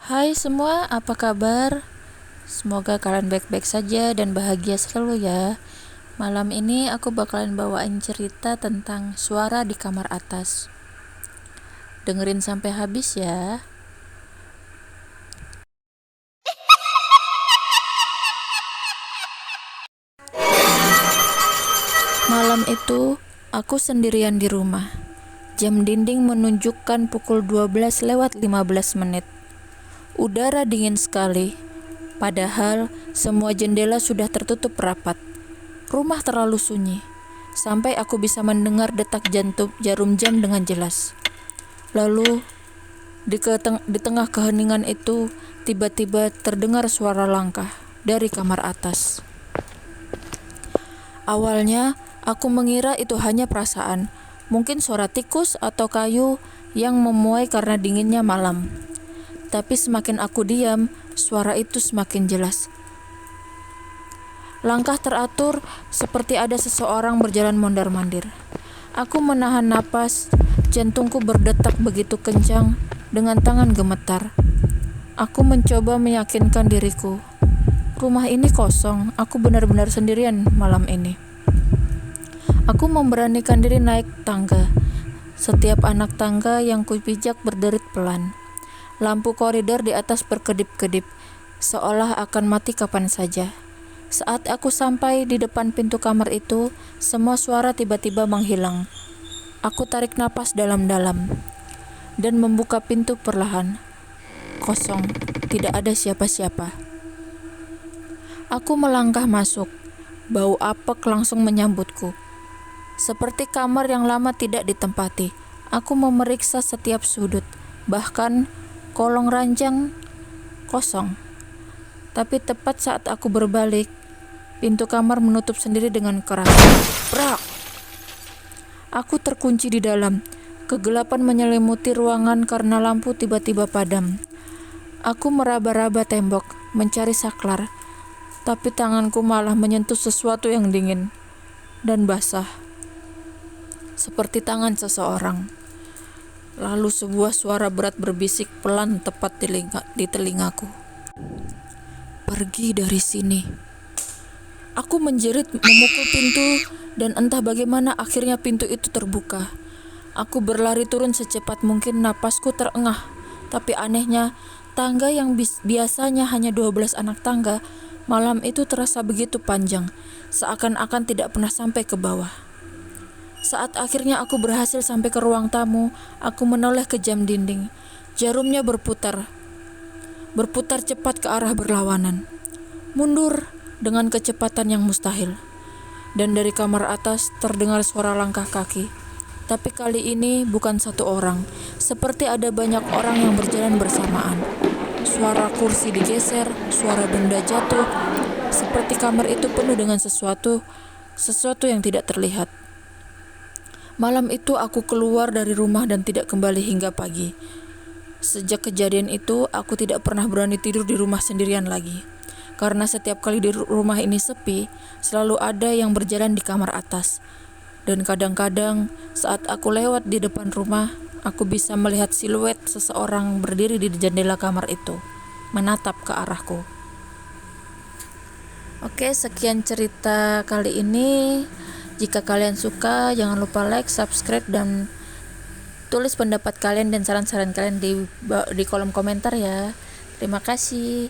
Hai semua, apa kabar? Semoga kalian baik-baik saja dan bahagia selalu ya. Malam ini aku bakalan bawain cerita tentang suara di kamar atas. Dengerin sampai habis ya. Malam itu, aku sendirian di rumah. Jam dinding menunjukkan pukul 12 lewat 15 menit. Udara dingin sekali, padahal semua jendela sudah tertutup rapat. Rumah terlalu sunyi, sampai aku bisa mendengar detak jantung jarum jam dengan jelas. Lalu, di tengah keheningan itu, tiba-tiba terdengar suara langkah dari kamar atas. Awalnya, aku mengira itu hanya perasaan, mungkin suara tikus atau kayu yang memuai karena dinginnya malam. Tapi semakin aku diam, suara itu semakin jelas. Langkah teratur seperti ada seseorang berjalan mondar-mandir. Aku menahan napas, jantungku berdetak begitu kencang, dengan tangan gemetar. Aku mencoba meyakinkan diriku, rumah ini kosong, aku benar-benar sendirian malam ini. Aku memberanikan diri naik tangga. Setiap anak tangga yang kupijak berderit pelan. Lampu koridor di atas berkedip-kedip, seolah akan mati kapan saja. Saat aku sampai di depan pintu kamar itu, semua suara tiba-tiba menghilang. Aku tarik napas dalam-dalam dan membuka pintu perlahan. Kosong, tidak ada siapa-siapa. Aku melangkah masuk. Bau apek langsung menyambutku. Seperti kamar yang lama tidak ditempati, aku memeriksa setiap sudut, bahkan kolong ranjang kosong. Tapi tepat saat aku berbalik, pintu kamar menutup sendiri dengan keras. Brak! Aku terkunci di dalam. Kegelapan menyelimuti ruangan karena lampu tiba-tiba padam. Aku meraba-raba tembok, mencari saklar, tapi tanganku malah menyentuh sesuatu yang dingin dan basah, seperti tangan seseorang. Lalu sebuah suara berat berbisik pelan tepat di telingaku. Pergi dari sini. Aku menjerit memukul pintu dan entah bagaimana akhirnya pintu itu terbuka. Aku berlari turun secepat mungkin, napasku terengah. Tapi anehnya, tangga yang biasanya hanya 12 anak tangga, malam itu terasa begitu panjang, seakan-akan tidak pernah sampai ke bawah. Saat akhirnya aku berhasil sampai ke ruang tamu, aku menoleh ke jam dinding. Jarumnya berputar cepat ke arah berlawanan. Mundur dengan kecepatan yang mustahil. Dan dari kamar atas terdengar suara langkah kaki. Tapi kali ini bukan satu orang, seperti ada banyak orang yang berjalan bersamaan. Suara kursi digeser, suara benda jatuh, seperti kamar itu penuh dengan sesuatu yang tidak terlihat. Malam itu aku keluar dari rumah dan tidak kembali hingga pagi. Sejak kejadian itu, aku tidak pernah berani tidur di rumah sendirian lagi. Karena setiap kali di rumah ini sepi, selalu ada yang berjalan di kamar atas. Dan kadang-kadang saat aku lewat di depan rumah, aku bisa melihat siluet seseorang berdiri di jendela kamar itu, menatap ke arahku. Oke, sekian cerita kali ini. Jika kalian suka, jangan lupa like, subscribe, dan tulis pendapat kalian dan saran-saran kalian di kolom komentar ya. Terima kasih.